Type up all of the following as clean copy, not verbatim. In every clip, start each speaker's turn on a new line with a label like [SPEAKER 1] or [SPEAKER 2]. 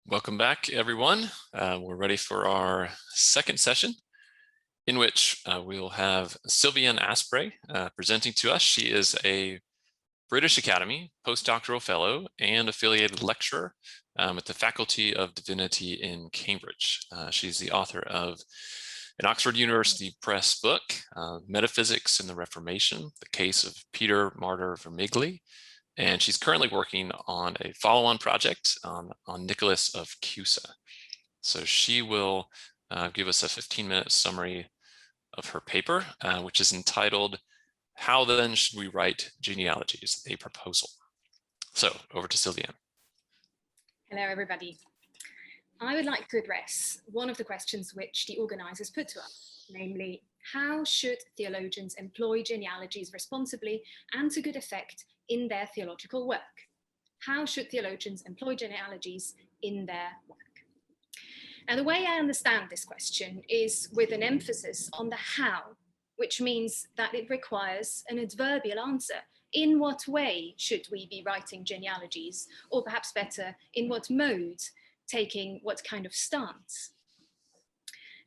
[SPEAKER 1] Welcome back, everyone. We're ready for our second session, in which we'll have Silvianne Aspray presenting to us. She is a British Academy postdoctoral fellow and affiliated lecturer at the Faculty of Divinity in Cambridge. She's the author of an Oxford University Press book, Metaphysics in the Reformation, the Case of Peter Martyr Vermigli. And she's currently working on a follow-on project on Nicholas of Cusa. So she will give us a 15-minute summary of her paper, which is entitled, How Then Should We Write Genealogies? A Proposal. So over to Silvianne.
[SPEAKER 2] Hello, everybody. I would like to address one of the questions which the organizers put to us, namely, how should theologians employ genealogies responsibly and to good effect in their theological work? How should theologians employ genealogies in their work? Now, the way I understand this question is with an emphasis on the how, which means that it requires an adverbial answer. In what way should we be writing genealogies? Or perhaps better, in what mode, taking what kind of stance?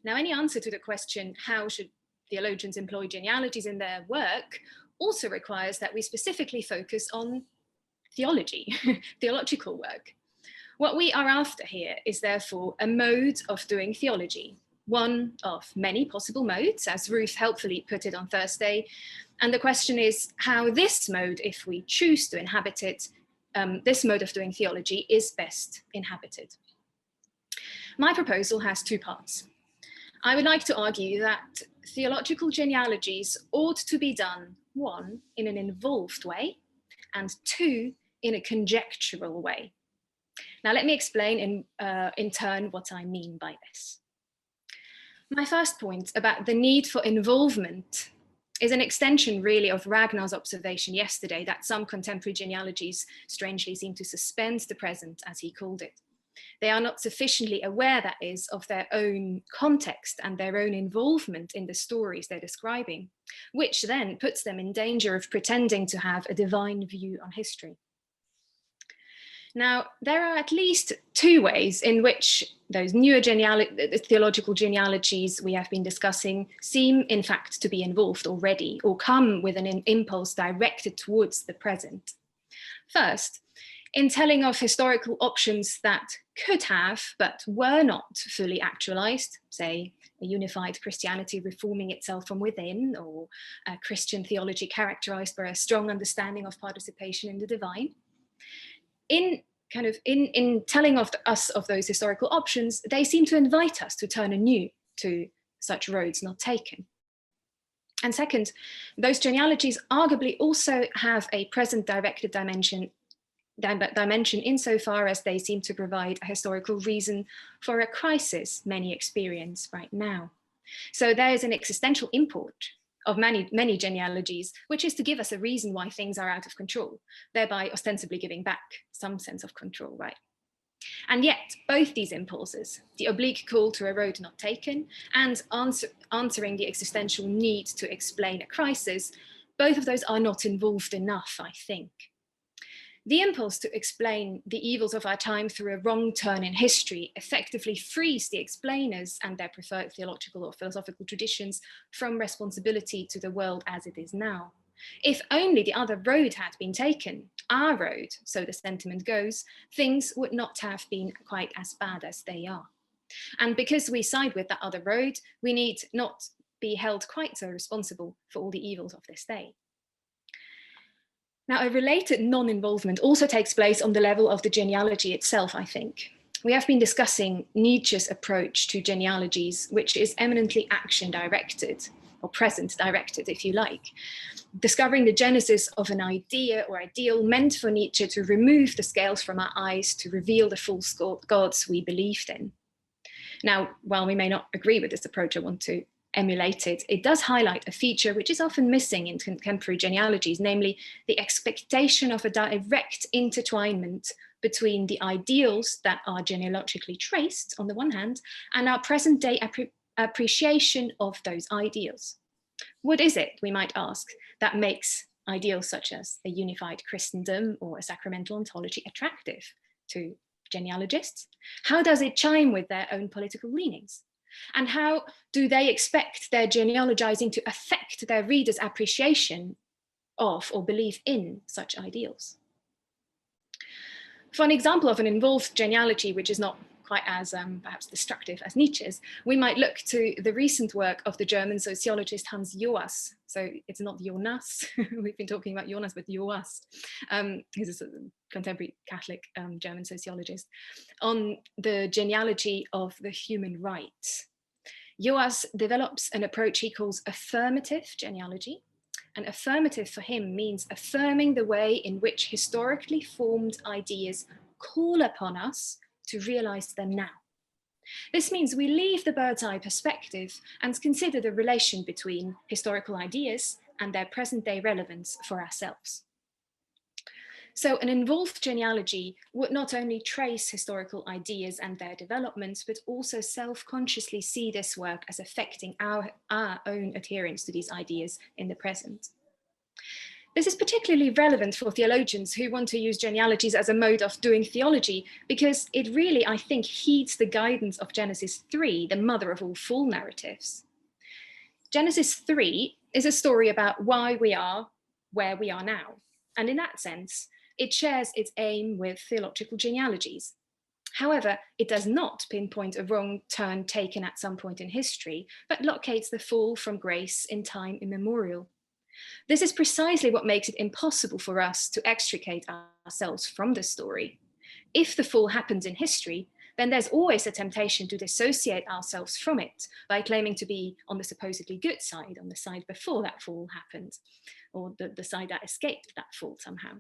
[SPEAKER 2] Now, any answer to the question, how should theologians employ genealogies in their work, also requires that we specifically focus on theology, theological work. What we are after here is therefore a mode of doing theology, one of many possible modes, as Ruth helpfully put it on Thursday. And the question is how this mode, if we choose to inhabit it, this mode of doing theology is best inhabited. My proposal has two parts. I would like to argue that theological genealogies ought to be done, one, in an involved way, and two, in a conjectural way. Now, let me explain in turn what I mean by this. My first point about the need for involvement is an extension really of Ragnar's observation yesterday that some contemporary genealogies strangely seem to suspend the present, as he called it. They are not sufficiently aware, that is, of their own context and their own involvement in the stories they're describing, which then puts them in danger of pretending to have a divine view on history. Now, there are at least two ways in which those newer theological genealogies we have been discussing seem, in fact, to be involved already or come with an impulse directed towards the present. First, in telling of historical options that could have, but were not fully actualized, say a unified Christianity reforming itself from within, or a Christian theology characterized by a strong understanding of participation in the divine. In telling us of those historical options, they seem to invite us to turn anew to such roads not taken. And second, those genealogies arguably also have a present directed dimension insofar as they seem to provide a historical reason for a crisis many experience right now. So there is an existential import of many genealogies, which is to give us a reason why things are out of control, thereby ostensibly giving back some sense of control, right? And yet, both these impulses, the oblique call to a road not taken and answering the existential need to explain a crisis, both of those are not involved enough, I think. The impulse to explain the evils of our time through a wrong turn in history effectively frees the explainers and their preferred theological or philosophical traditions from responsibility to the world as it is now. If only the other road had been taken, our road, so the sentiment goes, things would not have been quite as bad as they are. And because we side with that other road, we need not be held quite so responsible for all the evils of this day. Now, a related non-involvement also takes place on the level of the genealogy itself, I think. We have been discussing Nietzsche's approach to genealogies, which is eminently action-directed, or present-directed, if you like. Discovering the genesis of an idea or ideal meant for Nietzsche to remove the scales from our eyes to reveal the false gods we believed in. Now, while we may not agree with this approach, I want to emulate it, it does highlight a feature which is often missing in contemporary genealogies, namely the expectation of a direct intertwinement between the ideals that are genealogically traced on the one hand and our present day appreciation of those ideals. What is it, we might ask, that makes ideals such as a unified Christendom or a sacramental ontology attractive to genealogists? How does it chime with their own political leanings? And how do they expect their genealogizing to affect their readers' appreciation of or belief in such ideals? For an example of an involved genealogy, which is not quite as perhaps destructive as Nietzsche's, we might look to the recent work of the German sociologist Hans Joas. So it's not Jonas, we've been talking about Jonas, but Joas. He's a contemporary Catholic German sociologist, on the genealogy of the human rights. Joas develops an approach he calls affirmative genealogy. And affirmative for him means affirming the way in which historically formed ideas call upon us to realize them now. This means we leave the bird's eye perspective and consider the relation between historical ideas and their present day relevance for ourselves. So an involved genealogy would not only trace historical ideas and their developments, but also self-consciously see this work as affecting our own adherence to these ideas in the present. This is particularly relevant for theologians who want to use genealogies as a mode of doing theology, because it really, I think, heeds the guidance of Genesis 3, the mother of all full narratives. Genesis 3 is a story about why we are where we are now. And in that sense, it shares its aim with theological genealogies. However, it does not pinpoint a wrong turn taken at some point in history, but locates the fall from grace in time immemorial. This is precisely what makes it impossible for us to extricate ourselves from the story. If the fall happens in history, then there's always a temptation to dissociate ourselves from it by claiming to be on the supposedly good side, on the side before that fall happened, or the side that escaped that fall somehow.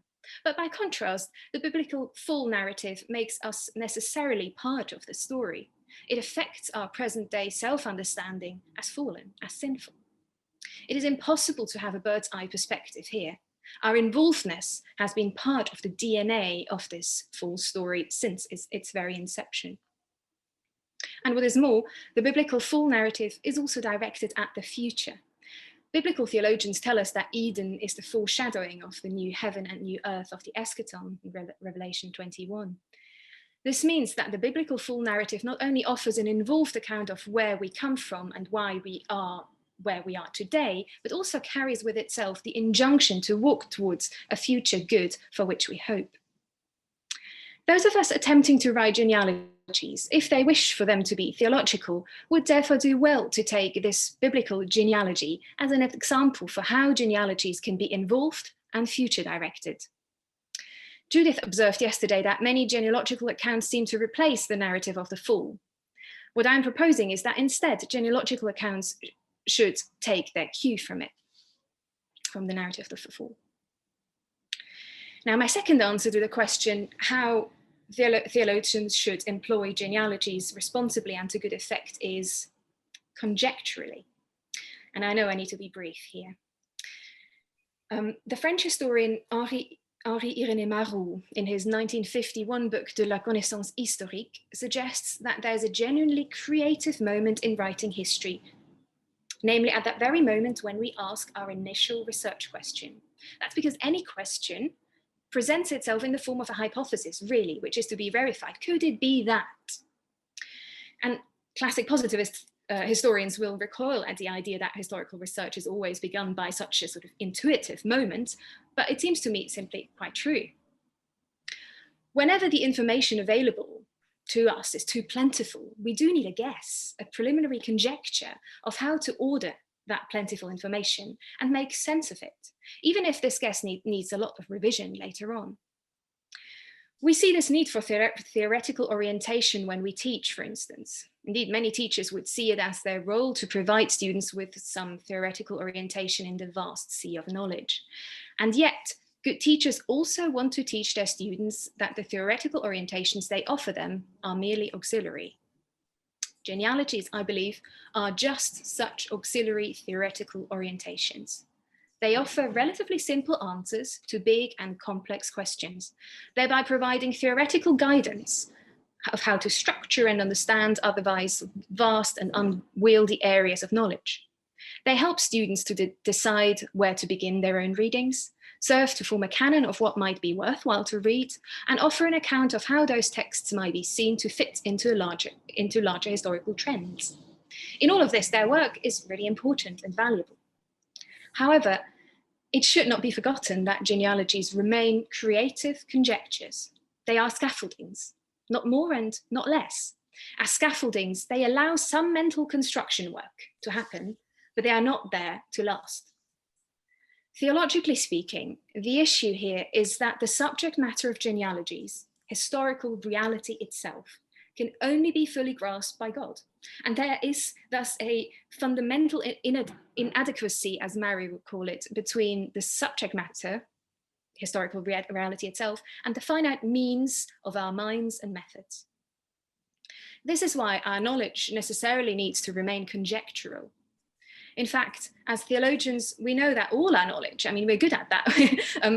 [SPEAKER 2] But by contrast, the biblical fall narrative makes us necessarily part of the story. It affects our present day self-understanding as fallen, as sinful. It is impossible to have a bird's eye perspective here. Our involvedness has been part of the DNA of this full story since its very inception. And what is more, the biblical full narrative is also directed at the future. Biblical theologians tell us that Eden is the foreshadowing of the new heaven and new earth of the eschaton in Revelation 21. This means that the biblical full narrative not only offers an involved account of where we come from and why we are where we are today, but also carries with itself the injunction to walk towards a future good for which we hope. Those of us attempting to write genealogies, if they wish for them to be theological, would therefore do well to take this biblical genealogy as an example for how genealogies can be involved and future directed. Judith observed yesterday that many genealogical accounts seem to replace the narrative of the fall. What I'm proposing is that instead, genealogical accounts should take their cue from it, from the narrative of the fall. Now, my second answer to the question how theologians should employ genealogies responsibly and to good effect is conjecturally. And I know I need to be brief here. The French historian Henri-Irénée Marot, in his 1951 book De la Connaissance Historique, suggests that there's a genuinely creative moment in writing history, namely at that very moment when we ask our initial research question. That's because any question presents itself in the form of a hypothesis, really, which is to be verified. Could it be that? And classic positivist historians will recoil at the idea that historical research is always begun by such a sort of intuitive moment, but it seems to me simply quite true. Whenever the information available to us is too plentiful, we do need a guess, a preliminary conjecture of how to order that plentiful information and make sense of it, even if this guess needs a lot of revision later on. We see this need for theoretical orientation when we teach, for instance. Indeed, many teachers would see it as their role to provide students with some theoretical orientation in the vast sea of knowledge. And yet, good teachers also want to teach their students that the theoretical orientations they offer them are merely auxiliary. Genealogies, I believe, are just such auxiliary theoretical orientations. They offer relatively simple answers to big and complex questions, thereby providing theoretical guidance of how to structure and understand otherwise vast and unwieldy areas of knowledge. They help students to decide where to begin their own readings, serve to form a canon of what might be worthwhile to read, and offer an account of how those texts might be seen to fit into larger historical trends. In all of this, their work is really important and valuable. However, it should not be forgotten that genealogies remain creative conjectures. They are scaffoldings, not more and not less. As scaffoldings, they allow some mental construction work to happen, but they are not there to last. Theologically speaking, the issue here is that the subject matter of genealogies, historical reality itself, can only be fully grasped by God. And there is thus a fundamental inadequacy, as Mary would call it, between the subject matter, historical reality itself, and the finite means of our minds and methods. This is why our knowledge necessarily needs to remain conjectural. In fact, as theologians, we know that all our knowledge, I mean, we're good at that,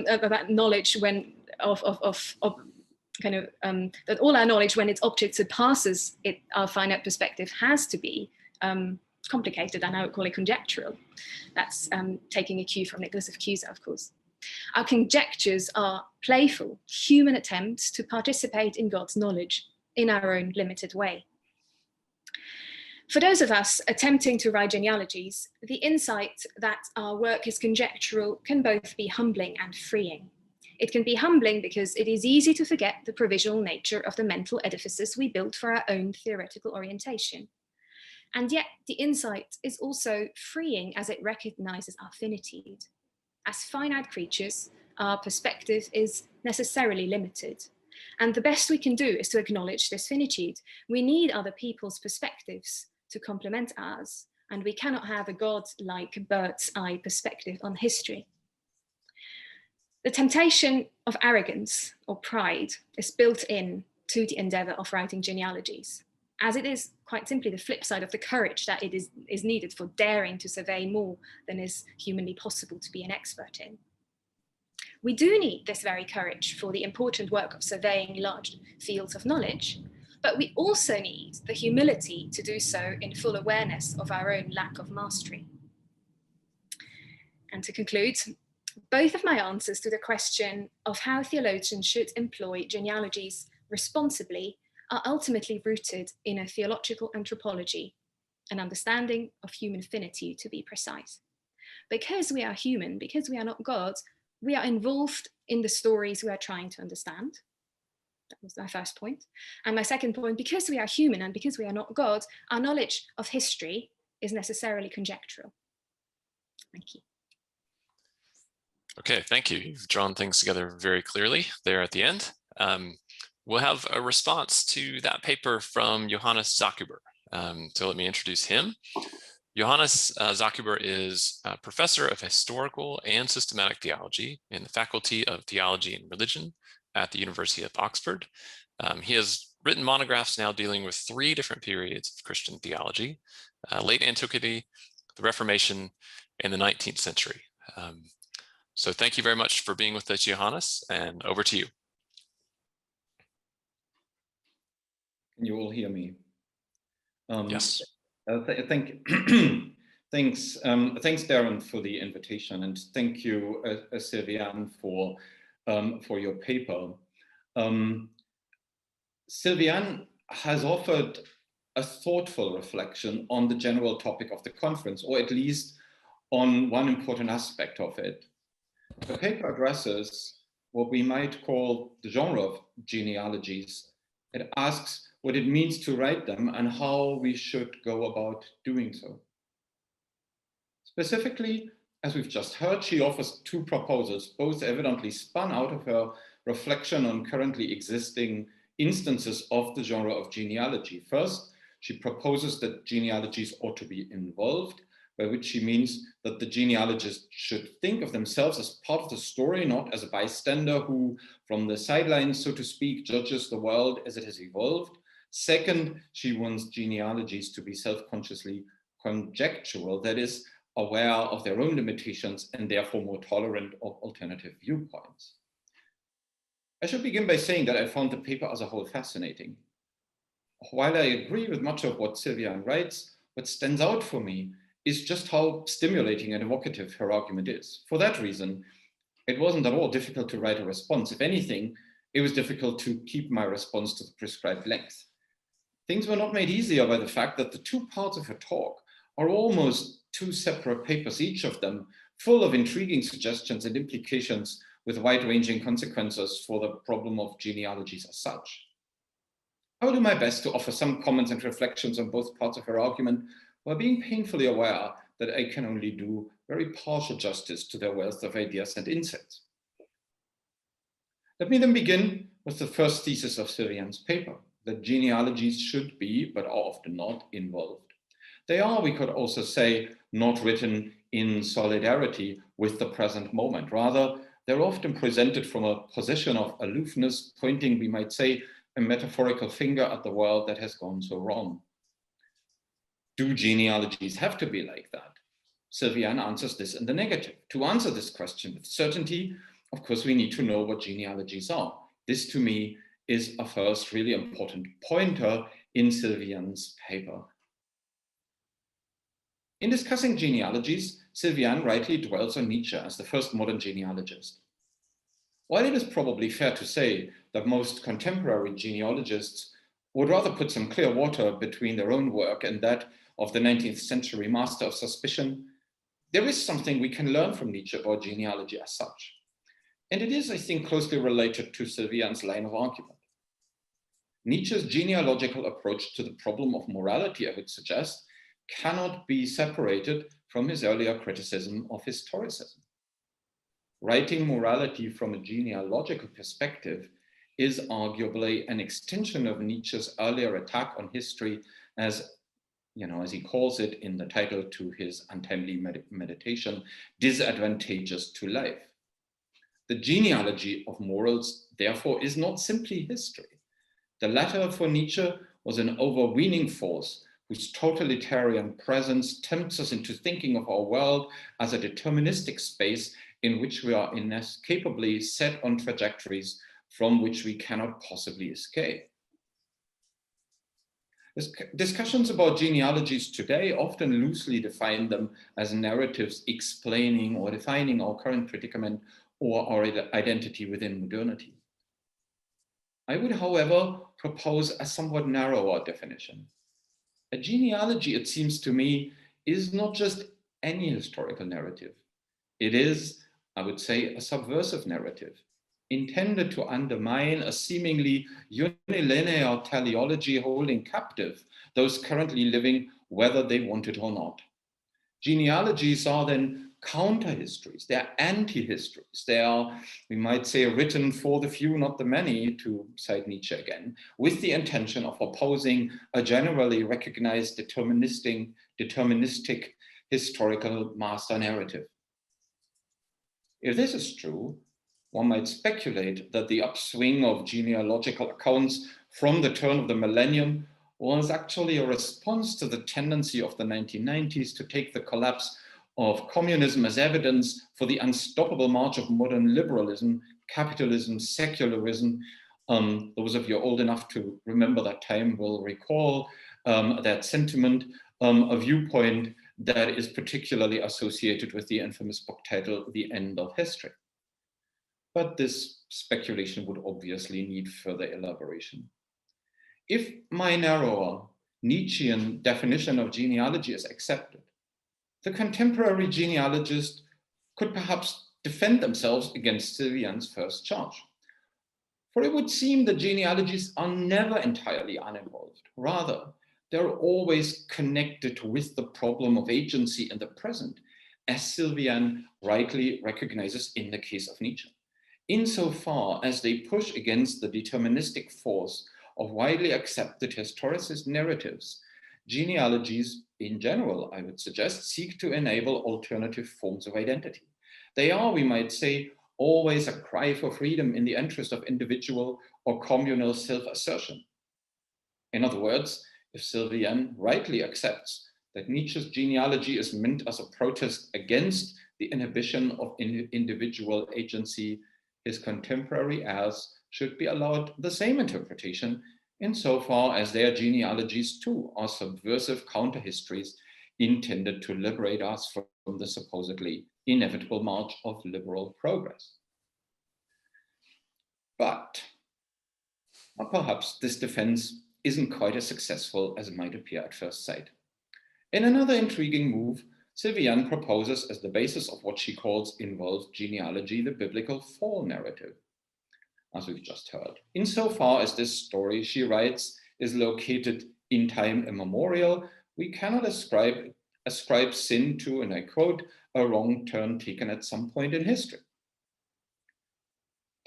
[SPEAKER 2] about knowledge when that all our knowledge, when its object surpasses our finite perspective, has to be complicated, and I would call it conjectural. That's taking a cue from Nicholas of Cusa, of course. Our conjectures are playful, human attempts to participate in God's knowledge in our own limited way. For those of us attempting to write genealogies, the insight that our work is conjectural can both be humbling and freeing. It can be humbling because it is easy to forget the provisional nature of the mental edifices we built for our own theoretical orientation. And yet the insight is also freeing as it recognizes our finitude. As finite creatures, our perspective is necessarily limited. And the best we can do is to acknowledge this finitude. We need other people's perspectives to complement ours, and we cannot have a God-like bird's eye perspective on history. The temptation of arrogance or pride is built in to the endeavor of writing genealogies, as it is quite simply the flip side of the courage that it is needed for daring to survey more than is humanly possible to be an expert in. We do need this very courage for the important work of surveying large fields of knowledge, but we also need the humility to do so in full awareness of our own lack of mastery. And to conclude, both of my answers to the question of how theologians should employ genealogies responsibly are ultimately rooted in a theological anthropology, an understanding of human finitude, to be precise. Because we are human, because we are not God, we are involved in the stories we are trying to understand. That was my first point. And my second point, because we are human and because we are not God, our knowledge of history is necessarily conjectural. Thank you.
[SPEAKER 1] Okay, thank you. You've drawn things together very clearly there at the end. We'll have a response to that paper from Johannes Zakuber. So let me introduce him. Johannes Zakuber is a professor of historical and systematic theology in the Faculty of Theology and Religion at the University of Oxford. He has written monographs now dealing with 3 different periods of Christian theology: late antiquity, the Reformation, and the 19th century. So thank you very much for being with us, Johannes, and over to you.
[SPEAKER 3] Can you all hear me?
[SPEAKER 1] Yes.
[SPEAKER 3] Thanks, Darren, for the invitation, and thank you, Silvianne, for your paper. Silvianne has offered a thoughtful reflection on the general topic of the conference, or at least on one important aspect of it. The paper addresses what we might call the genre of genealogies. It asks what it means to write them and how we should go about doing so. Specifically, as we've just heard, she offers 2 proposals, both evidently spun out of her reflection on currently existing instances of the genre of genealogy. First, she proposes that genealogies ought to be involved, by which she means that the genealogist should think of themselves as part of the story, not as a bystander who, from the sidelines, so to speak, judges the world as it has evolved. Second, she wants genealogies to be self-consciously conjectural, that is, aware of their own limitations and therefore more tolerant of alternative viewpoints. I should begin by saying that I found the paper as a whole fascinating. While I agree with much of what Silvianne writes, what stands out for me is just how stimulating and evocative her argument is. For that reason, it wasn't at all difficult to write a response. If anything, it was difficult to keep my response to the prescribed length. Things were not made easier by the fact that the two parts of her talk are almost two separate papers, each of them full of intriguing suggestions and implications with wide-ranging consequences for the problem of genealogies as such. I will do my best to offer some comments and reflections on both parts of her argument, while being painfully aware that I can only do very partial justice to their wealth of ideas and insights. Let me then begin with the first thesis of Silvianne's paper, that genealogies should be, but are often not, involved. They are, we could also say, not written in solidarity with the present moment. Rather, they're often presented from a position of aloofness, pointing, we might say, a metaphorical finger at the world that has gone so wrong. Do genealogies have to be like that? Silvianne answers this in the negative. To answer this question with certainty, of course, we need to know what genealogies are. This, to me, is a first really important pointer in Silvianne's paper. In discussing genealogies, Silvianne rightly dwells on Nietzsche as the first modern genealogist. While it is probably fair to say that most contemporary genealogists would rather put some clear water between their own work and that of the 19th century master of suspicion, there is something we can learn from Nietzsche about genealogy as such. And it is, I think, closely related to Silvianne's line of argument. Nietzsche's genealogical approach to the problem of morality, I would suggest, cannot be separated from his earlier criticism of historicism. Writing morality from a genealogical perspective is arguably an extension of Nietzsche's earlier attack on history as he calls it in the title to his untimely meditation, disadvantageous to life. The genealogy of morals, therefore, is not simply history. The latter for Nietzsche was an overweening force whose totalitarian presence tempts us into thinking of our world as a deterministic space in which we are inescapably set on trajectories from which we cannot possibly escape. Discussions about genealogies today often loosely define them as narratives explaining or defining our current predicament or our identity within modernity. I would, however, propose a somewhat narrower definition. A genealogy, it seems to me, is not just any historical narrative. It is, I would say, a subversive narrative, intended to undermine a seemingly unilinear teleology holding captive those currently living, whether they want it or not. Genealogies are then counter-histories, they're anti-histories. They are, we might say, written for the few, not the many, to cite Nietzsche again, with the intention of opposing a generally recognized deterministic historical master narrative. If this is true, one might speculate that the upswing of genealogical accounts from the turn of the millennium was actually a response to the tendency of the 1990s to take the collapse of communism as evidence for the unstoppable march of modern liberalism, capitalism, secularism. Those of you old enough to remember that time will recall that sentiment, a viewpoint that is particularly associated with the infamous book title, The End of History. But this speculation would obviously need further elaboration. If my narrower Nietzschean definition of genealogy is accepted, the contemporary genealogist could perhaps defend themselves against Silvianne's first charge. For it would seem that genealogies are never entirely uninvolved. Rather, they're always connected with the problem of agency in the present, as Silvianne rightly recognizes in the case of Nietzsche, insofar as they push against the deterministic force of widely accepted historicist narratives. Genealogies, in general, I would suggest, seek to enable alternative forms of identity. They are, we might say, always a cry for freedom in the interest of individual or communal self-assertion. In other words, if Silvianne rightly accepts that Nietzsche's genealogy is meant as a protest against the inhibition of individual agency, his contemporary heirs should be allowed the same interpretation insofar as their genealogies too are subversive counter-histories intended to liberate us from the supposedly inevitable march of liberal progress. But perhaps this defense isn't quite as successful as it might appear at first sight. In another intriguing move, Silvianne proposes as the basis of what she calls involved genealogy, the biblical fall narrative, as we've just heard. Insofar as this story, she writes, is located in time immemorial, we cannot ascribe sin to, and I quote, a wrong turn taken at some point in history.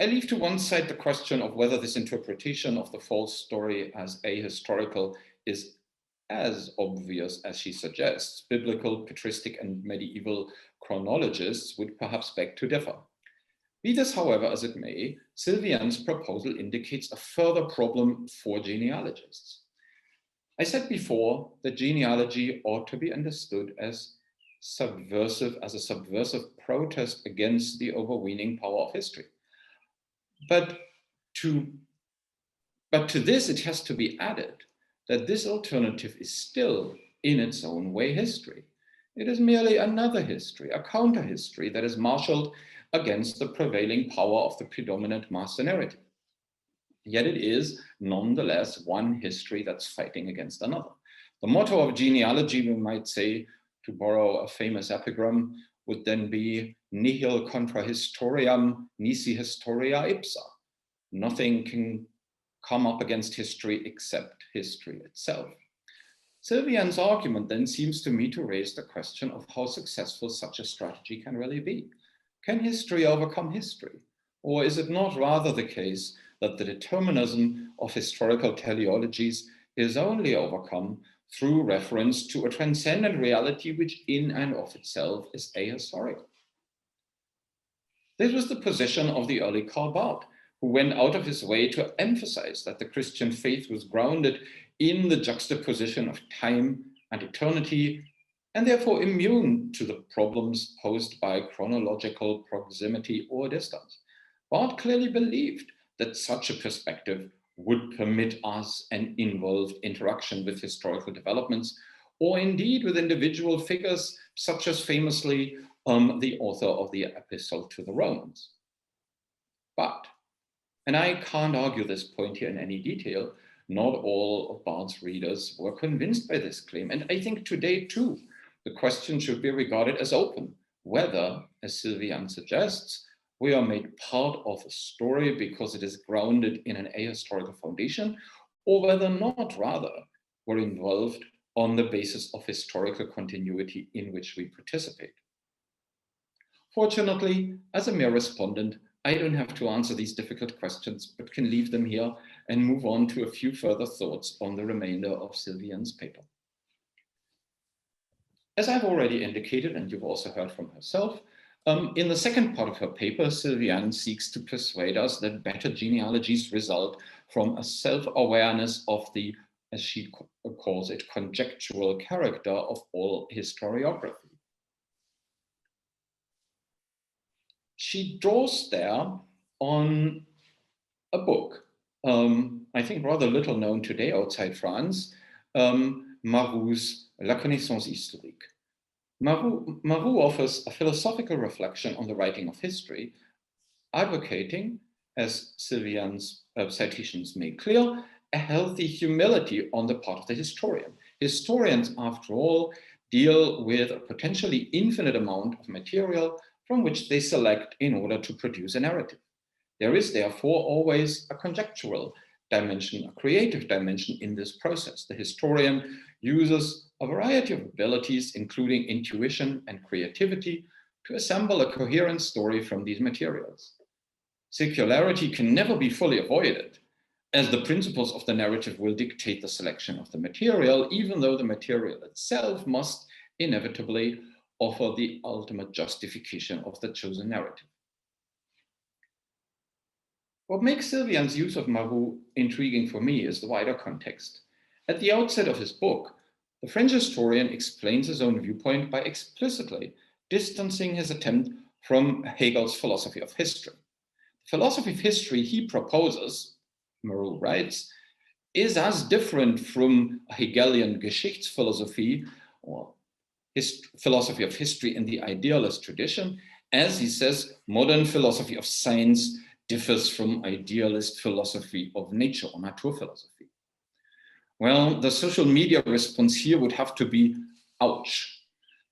[SPEAKER 3] I leave to one side the question of whether this interpretation of the false story as ahistorical is as obvious as she suggests. Biblical, patristic, and medieval chronologists would perhaps beg to differ. Be this, however, as it may, Silvianne's proposal indicates a further problem for genealogists. I said before that genealogy ought to be understood as a subversive protest against the overweening power of history. But to this, it has to be added that this alternative is still, in its own way, history. It is merely another history, a counter-history that is marshaled against the prevailing power of the predominant master narrative. Yet it is, nonetheless, one history that's fighting against another. The motto of genealogy, we might say, to borrow a famous epigram, would then be nihil contra historiam, nisi historia ipsa. Nothing can come up against history except history itself. Silvianne's argument then seems to me to raise the question of how successful such a strategy can really be. Can history overcome history? Or is it not rather the case that the determinism of historical teleologies is only overcome through reference to a transcendent reality which in and of itself is ahistorical? This was the position of the early Karl Barth, who went out of his way to emphasize that the Christian faith was grounded in the juxtaposition of time and eternity, and therefore immune to the problems posed by chronological proximity or distance. Barth clearly believed that such a perspective would permit us an involved interaction with historical developments, or indeed with individual figures, such as famously the author of the Epistle to the Romans. But, and I can't argue this point here in any detail, not all of Barth's readers were convinced by this claim. And I think today too, the question should be regarded as open, whether, as Silvianne suggests, we are made part of a story because it is grounded in an ahistorical foundation, or whether not, rather, we're involved on the basis of historical continuity in which we participate. Fortunately, as a mere respondent, I don't have to answer these difficult questions, but can leave them here and move on to a few further thoughts on the remainder of Silvianne's paper. As I've already indicated, and you've also heard from herself, in the second part of her paper, Silvianne seeks to persuade us that better genealogies result from a self-awareness of the, as she calls it, conjectural character of all historiography. She draws there on a book, I think rather little known today outside France, Marou's La Connaissance Historique. Marou offers a philosophical reflection on the writing of history, advocating, as Silvianne's citations make clear, a healthy humility on the part of the historian. Historians, after all, deal with a potentially infinite amount of material from which they select in order to produce a narrative. There is therefore always a conjectural dimension, a creative dimension in this process. The historian uses a variety of abilities, including intuition and creativity, to assemble a coherent story from these materials. Circularity can never be fully avoided, as the principles of the narrative will dictate the selection of the material, even though the material itself must inevitably offer the ultimate justification of the chosen narrative. What makes Silvianne's use of Marou intriguing for me is the wider context. At the outset of his book, the French historian explains his own viewpoint by explicitly distancing his attempt from Hegel's philosophy of history. The philosophy of history he proposes, Marou writes, is as different from a Hegelian Geschichtsphilosophie, or his philosophy of history in the idealist tradition, as he says, modern philosophy of science differs from idealist philosophy of nature or naturphilosophy? Well, the social media response here would have to be, ouch.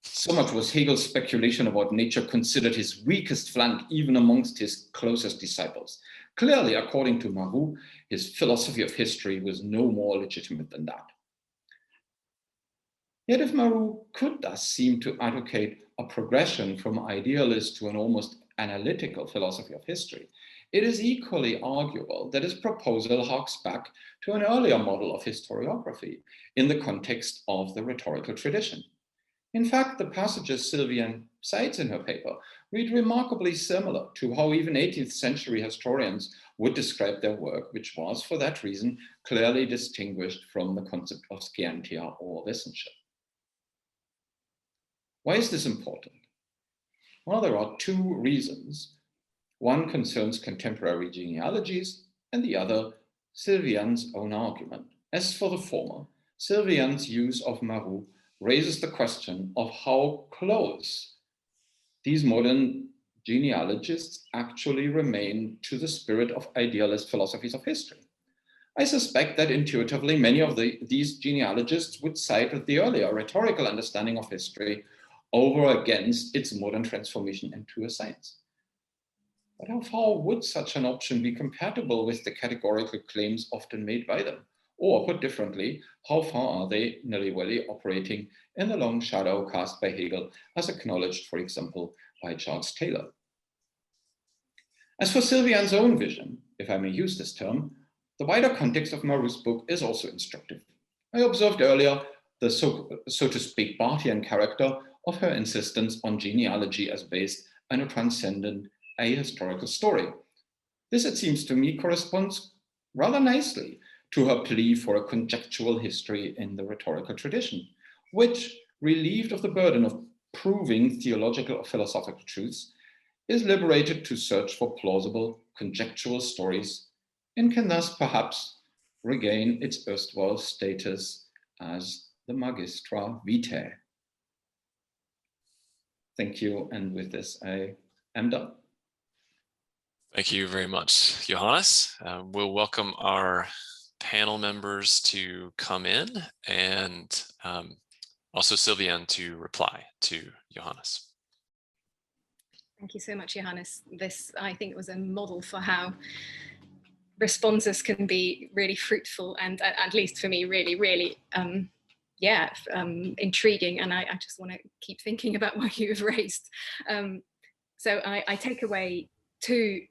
[SPEAKER 3] So much was Hegel's speculation about nature considered his weakest flank, even amongst his closest disciples. Clearly, according to Marou, his philosophy of history was no more legitimate than that. Yet if Marou could thus seem to advocate a progression from idealist to an almost analytical philosophy of history, it is equally arguable that his proposal harks back to an earlier model of historiography in the context of the rhetorical tradition. In fact, the passages Silvianne cites in her paper read remarkably similar to how even 18th century historians would describe their work, which was, for that reason, clearly distinguished from the concept of scientia or wissenschaft. Why is this important? Well, there are two reasons. One concerns contemporary genealogies, and the other, Silvianne's own argument. As for the former, Silvianne's use of Marou raises the question of how close these modern genealogists actually remain to the spirit of idealist philosophies of history. I suspect that intuitively many of these genealogists would side with the earlier rhetorical understanding of history over against its modern transformation into a science. But how far would such an option be compatible with the categorical claims often made by them? Or put differently, how far are they nilly-willy operating in the long shadow cast by Hegel, as acknowledged, for example, by Charles Taylor? As for Silvianne's own vision, if I may use this term, the wider context of Marou's book is also instructive. I observed earlier the so to speak Barthian character of her insistence on genealogy as based on a transcendent ahistorical story. This, it seems to me, corresponds rather nicely to her plea for a conjectural history in the rhetorical tradition, which, relieved of the burden of proving theological or philosophical truths, is liberated to search for plausible conjectural stories and can thus perhaps regain its erstwhile status as the magistra vitae. Thank you, and with this I am done.
[SPEAKER 1] Thank you very much, Johannes. We'll welcome our panel members to come in, and also Silvianne to reply to Johannes.
[SPEAKER 2] Thank you so much, Johannes. This, I think, was a model for how responses can be really fruitful and, at least for me, really, really intriguing. And I just want to keep thinking about what you've raised. So I take away two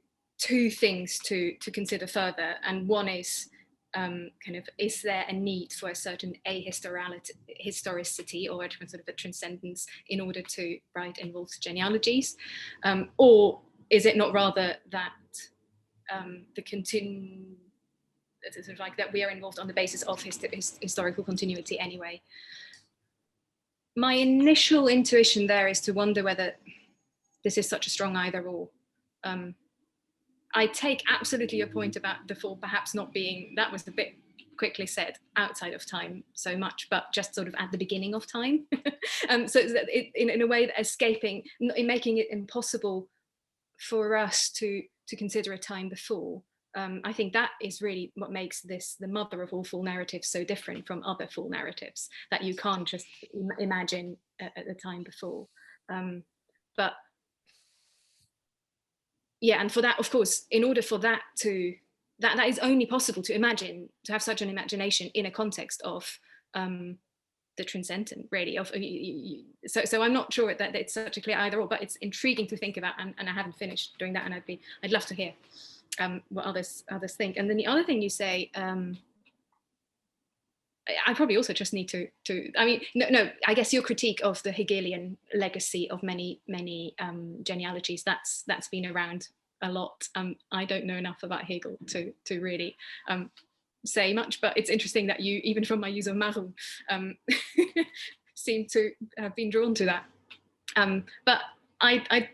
[SPEAKER 2] things to consider further. And one is is there a need for a certain ahistoricity or a sort of a transcendence in order to write involved genealogies? Or is it not rather that sort of like that we are involved on the basis of historical continuity anyway? My initial intuition there is to wonder whether this is such a strong either or. I take absolutely your point about the fall perhaps not being, that was a bit quickly said, outside of time so much, but just sort of at the beginning of time. So in a way that escaping, in making it impossible for us to consider a time before. I think that is really what makes this the mother of all full narratives so different from other full narratives, that you can't just imagine at the time before. But yeah, and for that, of course, in order for that to, that is only possible to imagine, to have such an imagination in a context of the transcendent, really. So I'm not sure that it's such a clear either or, but it's intriguing to think about, and I haven't finished doing that, and I'd love to hear what others think. And then the other thing you say, I probably also just need to I mean, no, I guess your critique of the Hegelian legacy of many genealogies, that's been around a lot. I don't know enough about Hegel to really say much, but it's interesting that you, even from my use of Marou, seem to have been drawn to that. But I'd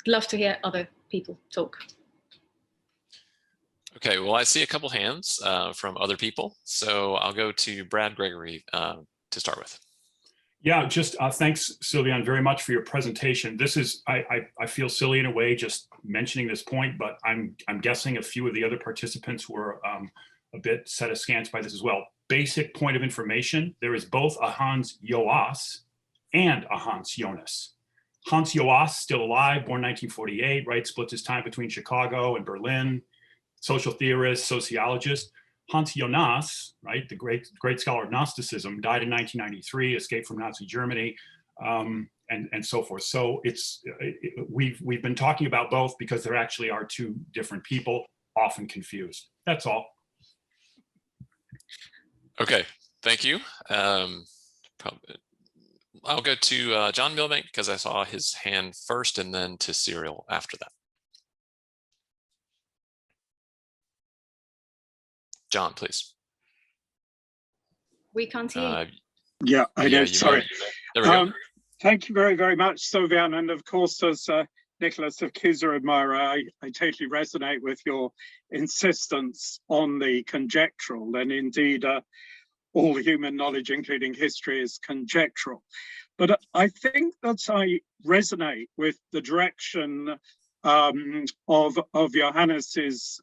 [SPEAKER 2] love to hear other people talk.
[SPEAKER 1] Okay, well, I see a couple hands from other people, so I'll go to Brad Gregory to start with.
[SPEAKER 4] Yeah, just thanks, Silvianne, very much for your presentation. This is, I feel silly in a way just mentioning this point, but I'm guessing a few of the other participants were a bit set askance by this as well. Basic point of information, there is both a Hans Joas and a Hans Jonas. Hans Joas, still alive, born 1948, right? Splits his time between Chicago and Berlin, social theorist, sociologist. Hans Jonas, right, the great scholar of Gnosticism, died in 1993, escaped from Nazi Germany, and so forth. So we've been talking about both because there actually are two different people, often confused. That's all.
[SPEAKER 1] Okay, thank you. I'll go to John Milbank because I saw his hand first, and then to Cyril after that. John, please.
[SPEAKER 2] We can't hear you.
[SPEAKER 5] Yeah, I know, sorry.
[SPEAKER 1] There we go.
[SPEAKER 5] Thank you very, very much, Silvianne. And of course, as Nicholas of Cusa admirer, I totally resonate with your insistence on the conjectural, and indeed all human knowledge, including history, is conjectural. But I think that I resonate with the direction of Johannes's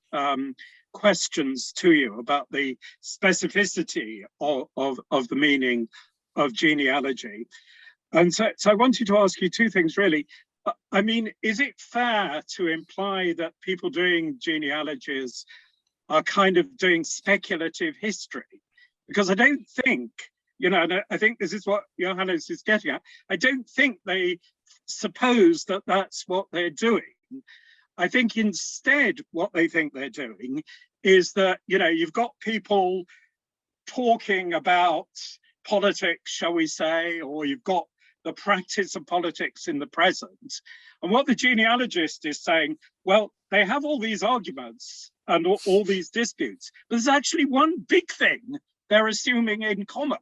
[SPEAKER 5] questions to you about the specificity of the meaning of genealogy. And so I wanted to ask you two things, really. I mean, is it fair to imply that people doing genealogies are kind of doing speculative history? Because I don't think, you know, and I think this is what Johannes is getting at, I don't think they suppose that that's what they're doing. I think instead what they think they're doing is that, you know, you've got people talking about politics, shall we say, or you've got the practice of politics in the present. And what the genealogist is saying, well, they have all these arguments and all these disputes, but there's actually one big thing they're assuming in common.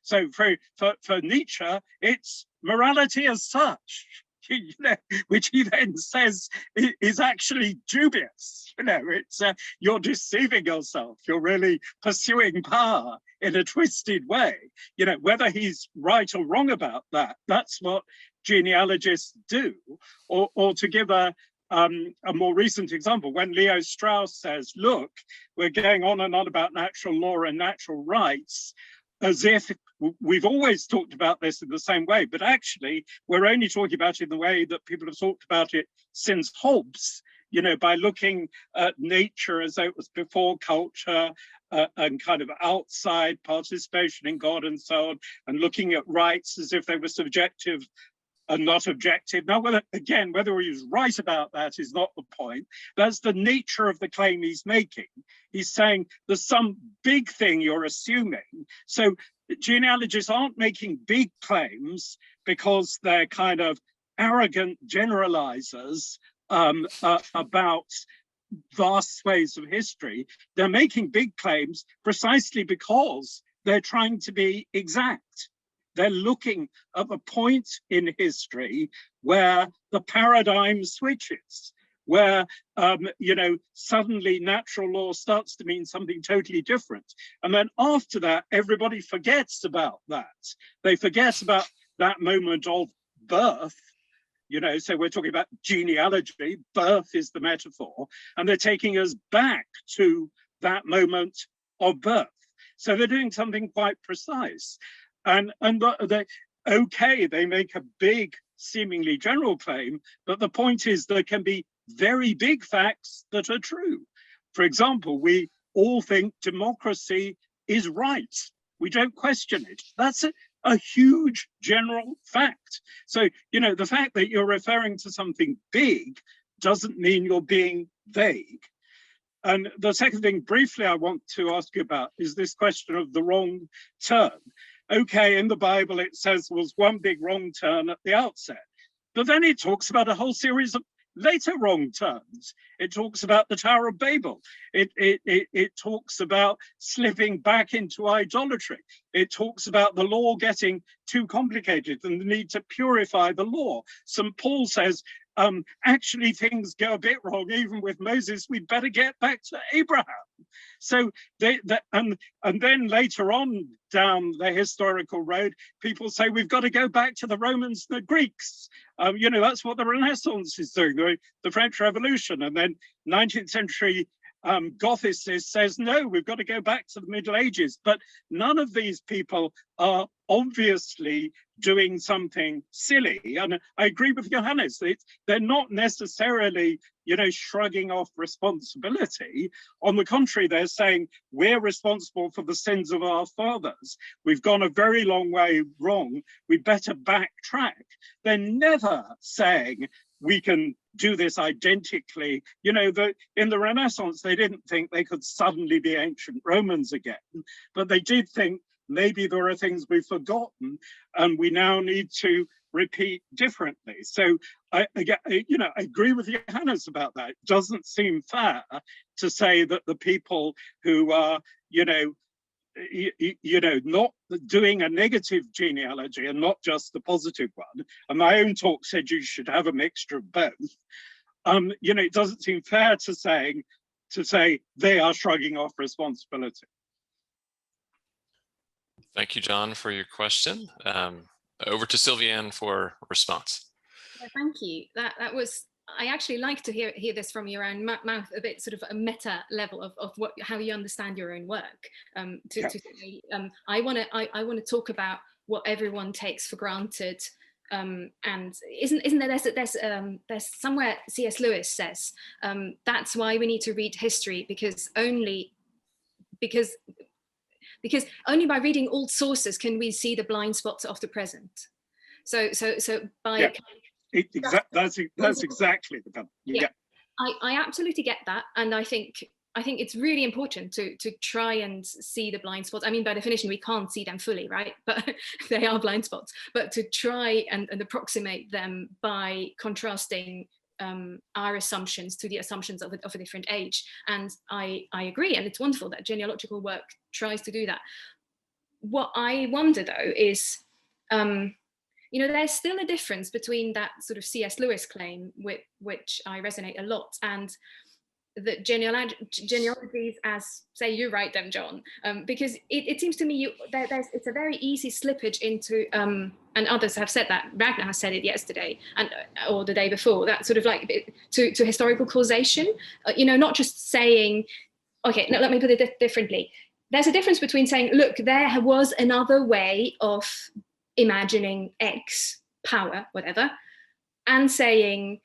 [SPEAKER 5] So for Nietzsche, it's morality as such, you know, which he then says is actually dubious. You know, it's you're deceiving yourself. You're really pursuing power in a twisted way. You know, whether he's right or wrong about that, that's what genealogists do. Or to give a more recent example, when Leo Strauss says, look, we're going on and on about natural law and natural rights, as if we've always talked about this in the same way, but actually we're only talking about it in the way that people have talked about it since Hobbes, you know, by looking at nature as though it was before culture and kind of outside participation in God and so on, and looking at rights as if they were subjective and not objective. Now, whether he's right about that is not the point. That's the nature of the claim he's making. He's saying there's some big thing you're assuming. So genealogists aren't making big claims because they're kind of arrogant generalizers about vast swathes of history. They're making big claims precisely because they're trying to be exact. They're looking at the point in history where the paradigm switches, where, you know, suddenly natural law starts to mean something totally different. And then after that, everybody forgets about that. They forget about that moment of birth, you know, so we're talking about genealogy, birth is the metaphor, and they're taking us back to that moment of birth. So they're doing something quite precise. And they make a big, seemingly general claim, but the point is there can be very big facts that are true. For example, we all think democracy is right. We don't question it. That's a huge general fact. So, you know, the fact that you're referring to something big doesn't mean you're being vague. And the second thing briefly I want to ask you about is this question of the wrong turn. Okay, in the Bible, it says there was one big wrong turn at the outset, but then it talks about a whole series of later wrong turns. It talks about the Tower of Babel. It talks about slipping back into idolatry. It talks about the law getting too complicated and the need to purify the law. St. Paul says, actually things go a bit wrong, even with Moses, we better get back to Abraham. So and then later on down the historical road, people say we've got to go back to the Romans and the Greeks. You know, that's what the Renaissance is doing, the French Revolution. And then 19th century Gothicist says, no, we've got to go back to the Middle Ages. But none of these people are obviously doing something silly. And I agree with Johannes, they're not necessarily, you know, shrugging off responsibility. On the contrary, they're saying, we're responsible for the sins of our fathers. We've gone a very long way wrong. We better backtrack. They're never saying, we can do this identically. You know, in the Renaissance, they didn't think they could suddenly be ancient Romans again, but they did think maybe there are things we've forgotten and we now need to repeat differently. So I agree with Johannes about that. It doesn't seem fair to say that the people who are, not doing a negative genealogy and not just the positive one. And my own talk said you should have a mixture of both. It doesn't seem fair to say they are shrugging off responsibility.
[SPEAKER 1] Thank you, John, for your question. Over to Silvianne for response.
[SPEAKER 2] Yeah, thank you. That was. I actually like to hear this from your own mouth, a bit sort of a meta level of how you understand your own work. To say, I want to talk about what everyone takes for granted, and isn't there? There's somewhere C.S. Lewis says that's why we need to read history because only by reading old sources can we see the blind spots of the present. So by
[SPEAKER 5] yeah. That's exactly the point.
[SPEAKER 2] Yeah. I absolutely get that, and I think it's really important to try and see the blind spots. I mean, by definition, we can't see them fully, right? But they are blind spots. But to try and approximate them by contrasting our assumptions to the assumptions of a different age, and I agree, and it's wonderful that genealogical work tries to do that. What I wonder though is. There's still a difference between that sort of C.S. Lewis claim, with which I resonate a lot, and the genealogies, as say you write them, John, because it seems to me it's a very easy slippage into, and others have said that. Ragnar has said it yesterday or the day before. That sort of like to historical causation. Not just saying, okay, no, let me put it differently. There's a difference between saying, look, there was another way of imagining X, power, whatever, and saying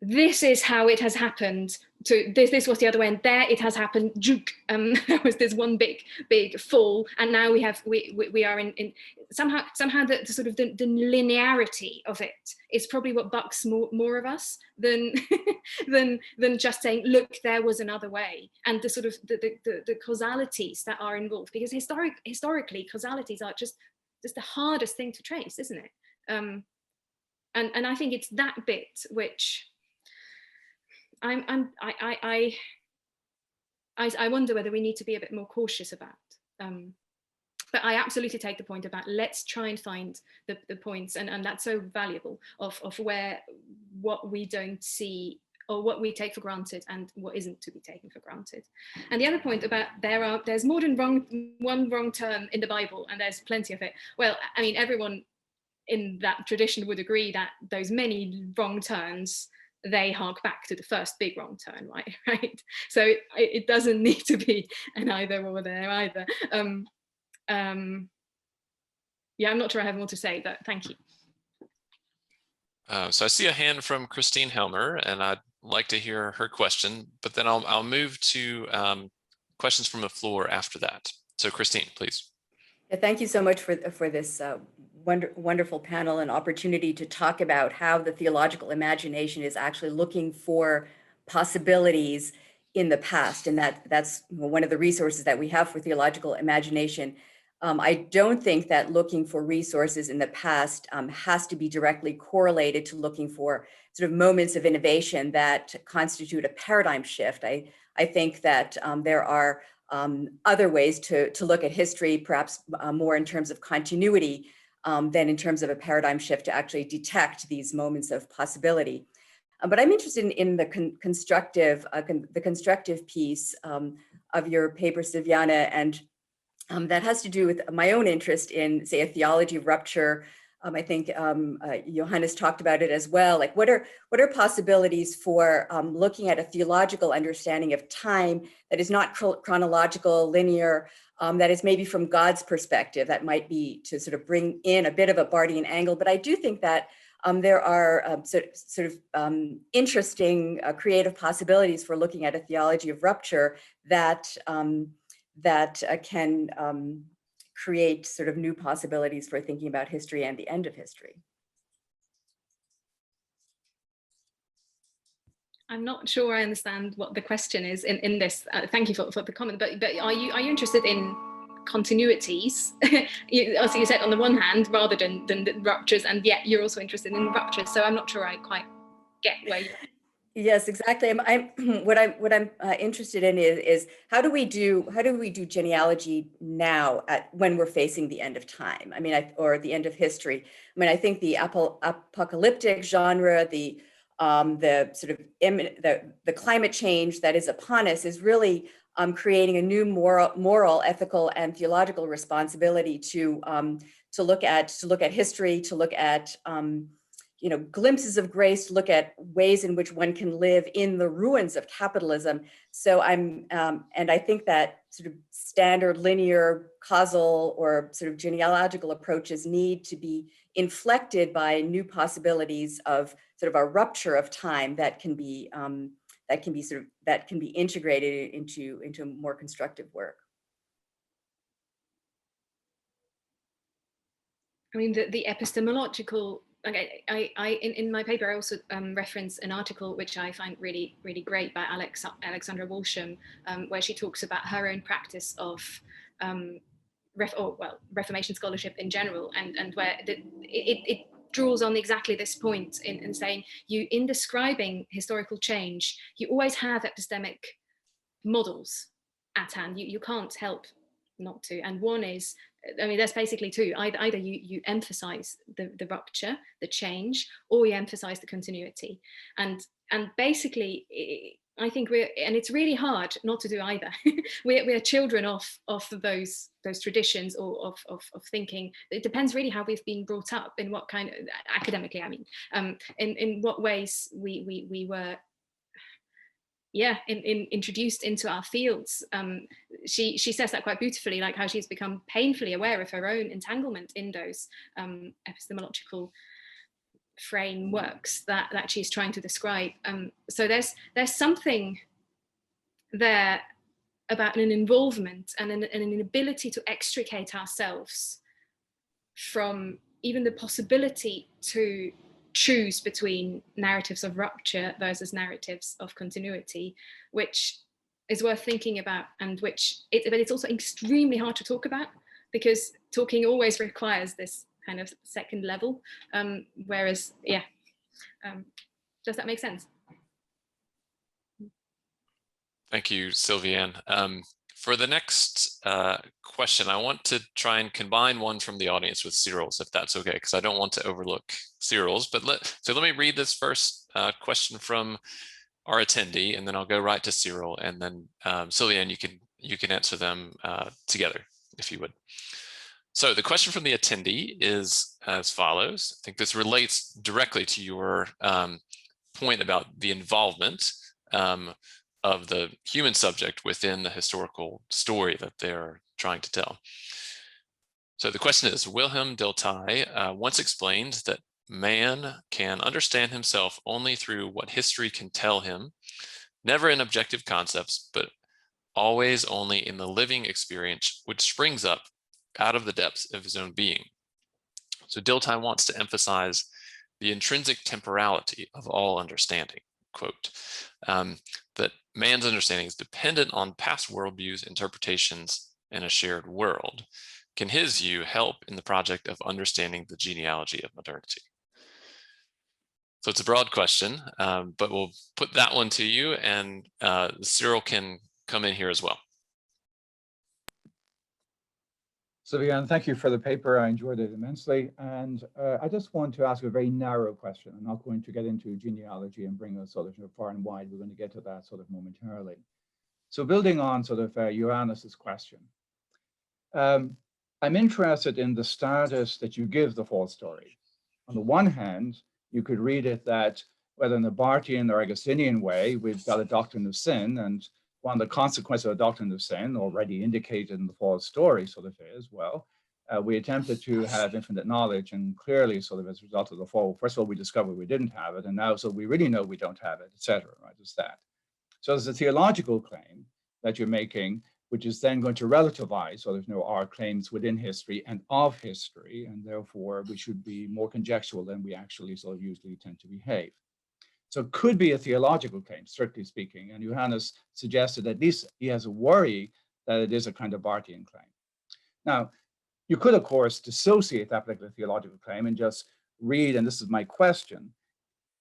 [SPEAKER 2] this is how it has happened. To this was the other way, and there it has happened. There was this one big fall, and now we are in somehow the sort of the linearity of it is probably what bucks more of us than than just saying, look, there was another way, and the sort of the causalities that are involved, because historically causalities are just the hardest thing to trace, isn't it? And I think it's that bit which I wonder whether we need to be a bit more cautious about. But I absolutely take the point about let's try and find the points, and that's so valuable of what we don't see or what we take for granted and what isn't to be taken for granted. And the other point about there's more than one wrong turn in the Bible, and there's plenty of it. Well, I mean, everyone in that tradition would agree that those many wrong turns, they hark back to the first big wrong turn, right? So it doesn't need to be an either or there either. Yeah, I'm not sure I have more to say, but thank you.
[SPEAKER 1] So I see a hand from Christine Helmer, and I'd like to hear her question, but then I'll move to questions from the floor after that. So Christine, please.
[SPEAKER 6] Yeah, thank you so much for this wonderful panel and opportunity to talk about how the theological imagination is actually looking for possibilities in the past, and that's one of the resources that we have for theological imagination. I don't think that looking for resources in the past has to be directly correlated to looking for sort of moments of innovation that constitute a paradigm shift. I think that there are other ways to look at history, perhaps more in terms of continuity than in terms of a paradigm shift to actually detect these moments of possibility. But I'm interested in the constructive piece of your paper, Silvianne, and that has to do with my own interest in, say, a theology of rupture. I think Johannes talked about it as well. Like, what are possibilities for looking at a theological understanding of time that is not chronological, linear, that is maybe from God's perspective, that might be to sort of bring in a bit of a Barthian angle. But I do think that there are interesting creative possibilities for looking at a theology of rupture that can create sort of new possibilities for thinking about history and the end of history.
[SPEAKER 2] I'm not sure I understand what the question is in this. Thank you for the comment. But are you interested in continuities? As you said, on the one hand, rather than ruptures, and yet you're also interested in ruptures. So I'm not sure I quite get where you're.
[SPEAKER 6] Yes, exactly. What I'm interested in is how do we do genealogy now when we're facing the end of time? I mean, or the end of history. I mean, I think the apocalyptic genre, the sort of the climate change that is upon us is really creating a new moral, ethical, and theological responsibility to look at history, to look at glimpses of grace, to look at ways in which one can live in the ruins of capitalism. So and I think that sort of standard linear causal or sort of genealogical approaches need to be inflected by new possibilities of sort of a rupture of time that can be integrated into more constructive work.
[SPEAKER 2] I mean, the epistemological. Okay, in my paper I also reference an article which I find really great by Alexandra Walsham, where she talks about her own practice of Reformation scholarship in general, and where it draws on exactly this point in saying in describing historical change, you always have epistemic models at hand. You can't help not to, and one is, I mean, there's basically two. Either you emphasize the rupture, the change, or you emphasize the continuity. And basically, I think and it's really hard not to do either. we're children of those traditions or of thinking. It depends really how we've been brought up, in what kind of, academically, I mean, in what ways we were introduced into our fields. She says that quite beautifully, like how she's become painfully aware of her own entanglement in those epistemological frameworks that she's trying to describe. So there's something there about an involvement and an ability to extricate ourselves from even the possibility to choose between narratives of rupture versus narratives of continuity, which is worth thinking about, and but it's also extremely hard to talk about, because talking always requires this kind of second level, whereas does that make sense?
[SPEAKER 1] Thank you, Silvianne. For the next question, I want to try and combine one from the audience with Cyril's, if that's okay, because I don't want to overlook Cyril's. But let me read this first question from our attendee, and then I'll go right to Cyril, and then Silvianne, you can answer them together, if you would. So the question from the attendee is as follows. I think this relates directly to your point about the involvement of the human subject within the historical story that they're trying to tell. So the question is, Wilhelm Dilthey once explained that man can understand himself only through what history can tell him, never in objective concepts, but always only in the living experience which springs up out of the depths of his own being. So Dilthey wants to emphasize the intrinsic temporality of all understanding. Quote, that man's understanding is dependent on past worldviews, interpretations, and a shared world. Can his view help in the project of understanding the genealogy of modernity? So it's a broad question, but we'll put that one to you, and Cyril can come in here as well.
[SPEAKER 7] Silvianne, thank you for the paper. I enjoyed it immensely. And I just want to ask a very narrow question. I'm not going to get into genealogy and bring us sort of far and wide. We're going to get to that sort of momentarily. So building on sort of Johannes's question, I'm interested in the status that you give the false story. On the one hand, you could read it that whether in the Barthian or Augustinian way, we've got a doctrine of sin, and one of the consequences of a doctrine of sin already indicated in the false story sort of is, well, we attempted to have infinite knowledge, and clearly sort of as a result of the fall, first of all, we discovered we didn't have it, and now so we really know we don't have it, etc. Right? It's that. So there's a theological claim that you're making, which is then going to relativize sort of our claims within history and of history, and therefore we should be more conjectural than we actually sort of usually tend to behave. So it could be a theological claim, strictly speaking, and Johannes suggested at least he has a worry that it is a kind of Barthian claim. Now, you could, of course, dissociate that particular theological claim and just read, and this is my question,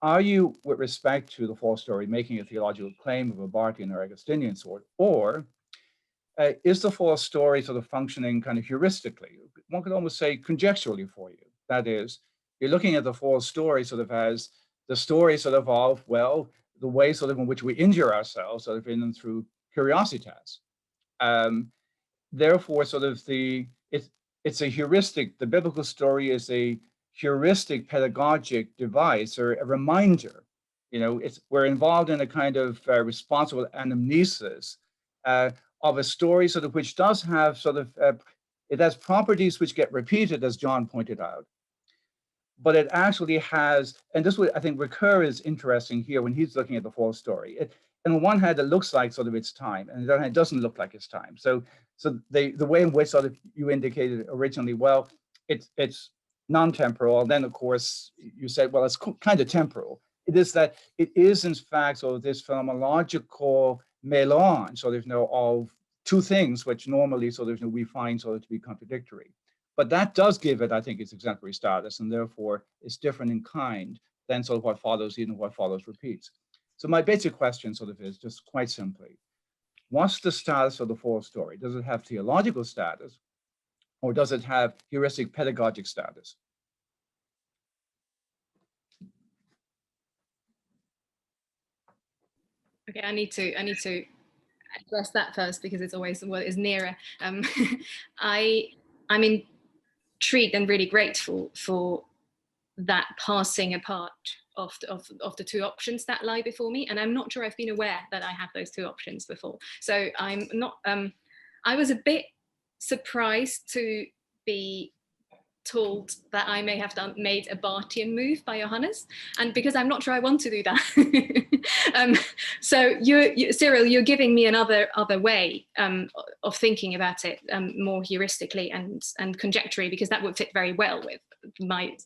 [SPEAKER 7] are you, with respect to the false story, making a theological claim of a Barthian or Augustinian sort, or is the false story sort of functioning kind of heuristically? One could almost say conjecturally for you. That is, you're looking at the false story sort of as the story sort of, well, the way sort of in which we injure ourselves sort of in and through curiositas. Therefore, sort of it's a heuristic, the biblical story is a heuristic pedagogic device or a reminder. You know, we're involved in a kind of responsible anamnesis of a story sort of which does have sort of, it has properties which get repeated, as John pointed out. But it actually has, and this would, I think, Recur is interesting here when he's looking at the false story. On one hand, it looks like sort of its time, and on the other hand, it doesn't look like its time. So the way in which sort of you indicated originally, well, it's non-temporal. Then, of course, you said, well, it's kind of temporal. It is that it is, in fact, sort of this phenomenological melange, sort of, of two things which normally sort of we find sort of to be contradictory. But that does give it, I think, its exemplary status, and therefore it's different in kind than sort of what follows, even what follows repeats. So my basic question sort of is just quite simply, what's the status of the false story? Does it have theological status, or does it have heuristic pedagogic status?
[SPEAKER 2] Okay, I need to address that first because it's always what is nearer. I'm intrigued and really grateful for that passing apart of the two options that lie before me, and I'm not sure I've been aware that I have those two options before. So I'm not. I was a bit surprised to be told that I may have made a Barthian move by Johannes, and because I'm not sure I want to do that. So Cyril, you're giving me another way of thinking about it, more heuristically and conjecturally, because that would fit very well with my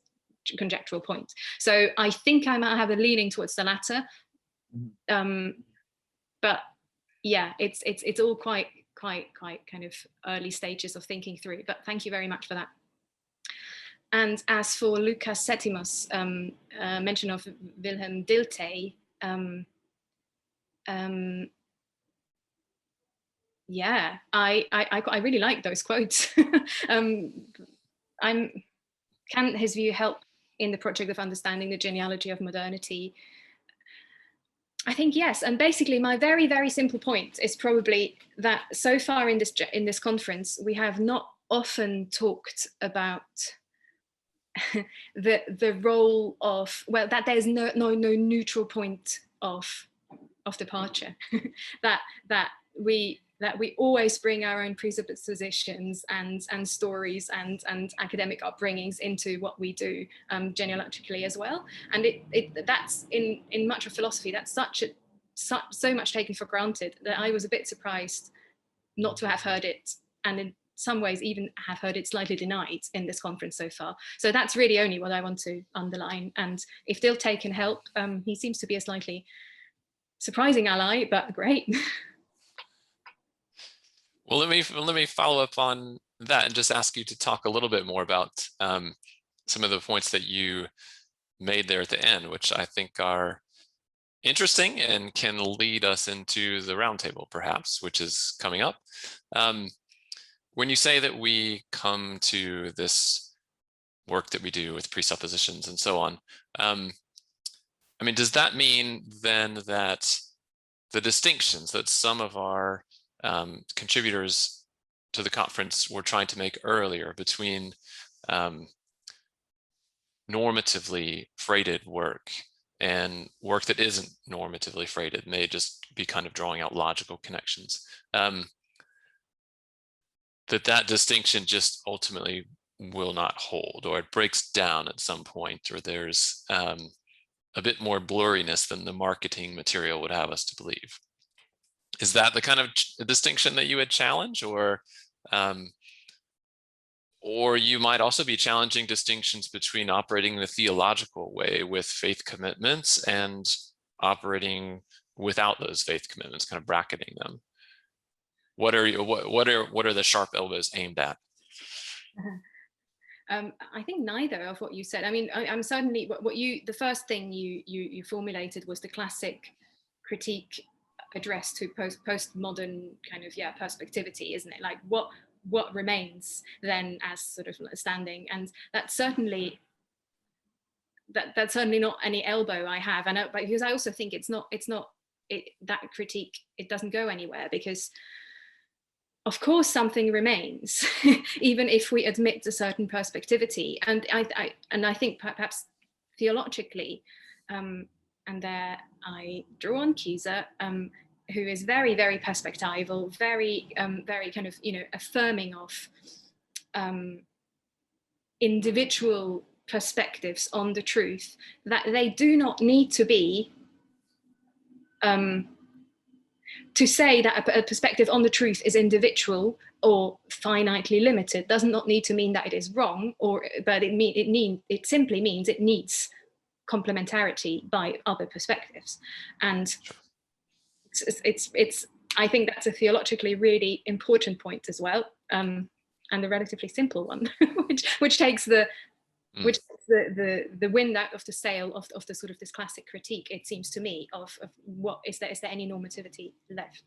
[SPEAKER 2] conjectural point. So I think I might have a leaning towards the latter, but yeah, it's all quite kind of early stages of thinking through. But thank you very much for that. And as for Lucas Setimus' mention of Wilhelm Dilthey, yeah, I really like those quotes. Can his view help in the project of understanding the genealogy of modernity? I think yes, and basically my very, very simple point is probably that so far in this conference we have not often talked about the role of, well, that there's no neutral point of departure, that we always bring our own presuppositions and stories and academic upbringings into what we do genealogically as well. And that's in much of philosophy, that's so much taken for granted that I was a bit surprised not to have heard it, and in some ways even have heard it slightly denied in this conference so far. So that's really only what I want to underline. And if Dilthey can help, he seems to be a slightly surprising ally, but great.
[SPEAKER 1] Well, let me follow up on that and just ask you to talk a little bit more about some of the points that you made there at the end, which I think are interesting and can lead us into the roundtable, perhaps, which is coming up. when you say that we come to this work that we do with presuppositions and so on, I mean, does that mean then that the distinctions that some of our contributors to the conference were trying to make earlier between normatively freighted work and work that isn't normatively freighted, may just be kind of drawing out logical connections, that distinction just ultimately will not hold, or it breaks down at some point, or there's a bit more blurriness than the marketing material would have us to believe? Is that the kind of distinction that you would challenge, or you might also be challenging distinctions between operating the theological way with faith commitments and operating without those faith commitments, kind of bracketing them? What are the sharp elbows aimed at?
[SPEAKER 2] I think neither of what you said. I mean, I'm certainly the first thing you formulated was the classic critique addressed to postmodern kind of perspectivity, isn't it? Like what remains then as sort of standing, and that's certainly not any elbow I have, and but because I also think that critique, it doesn't go anywhere, because of course something remains even if we admit a certain perspectivity, and I think perhaps theologically, and there I draw on Kieser, who is very, very perspectival, very kind of affirming of individual perspectives on the truth, that they do not need to be to say that a perspective on the truth is individual or finitely limited does not need to mean that it is wrong, but it simply means it needs complementarity by other perspectives. And it's I think that's a theologically really important point as well, and a relatively simple one, which takes the wind out of the sail of the sort of this classic critique, it seems to me, of what is there any normativity left?